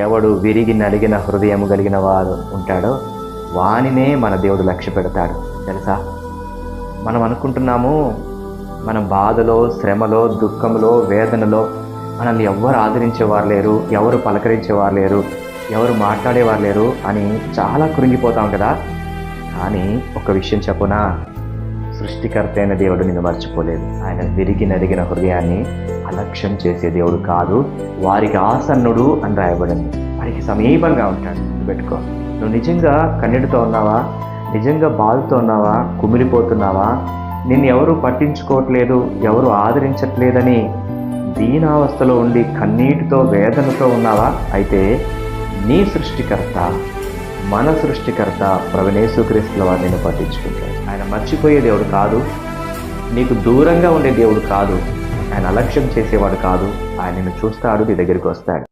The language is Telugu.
ఎవడు విరిగి నలిగిన హృదయం కలిగిన వారు ఉంటాడో వానినే మన దేవుడు లక్ష్య పెడతాడు. తెలుసా, మనం అనుకుంటున్నాము మన బాధలో, శ్రమలో, దుఃఖంలో, వేదనలో మనల్ని ఎవరు ఆదరించేవారు లేరు, ఎవరు పలకరించేవారు లేరు, ఎవరు మాట్లాడేవారు లేరు అని చాలా కృంగిపోతాం కదా. కానీ ఒక విషయం చెప్పునా, సృష్టికర్త అయిన దేవుడు నిన్ను మర్చిపోలేదు. ఆయన విరిగి నలిగిన హృదయాన్ని అలక్ష్యం చేసే దేవుడు కాదు, వారికి ఆసన్నుడు అని రాయబడింది. వారికి సమీపంగా ఉంటాడు. పెట్టుకో. నువ్వు నిజంగా కన్నీటితో ఉన్నావా, నిజంగా బాధతో ఉన్నావా, కుమిలిపోతున్నావా, నిన్ను ఎవరు పట్టించుకోవట్లేదు, ఎవరు ఆదరించట్లేదని దీనావస్థలో ఉండి కన్నీటితో వేదనతో ఉన్నావా? అయితే నీ సృష్టికర్త, మన సృష్టికర్త ప్రభువైన యేసుక్రీస్తుల వారు నిన్ను పట్టించుకుంటాడు. ఆయన మర్చిపోయే దేవుడు కాదు, నీకు దూరంగా ఉండే దేవుడు కాదు, ఆయన అలక్ష్యం చేసేవాడు కాదు. ఆయన నిన్ను చూస్తాడు, నీ దగ్గరికి వస్తాడు.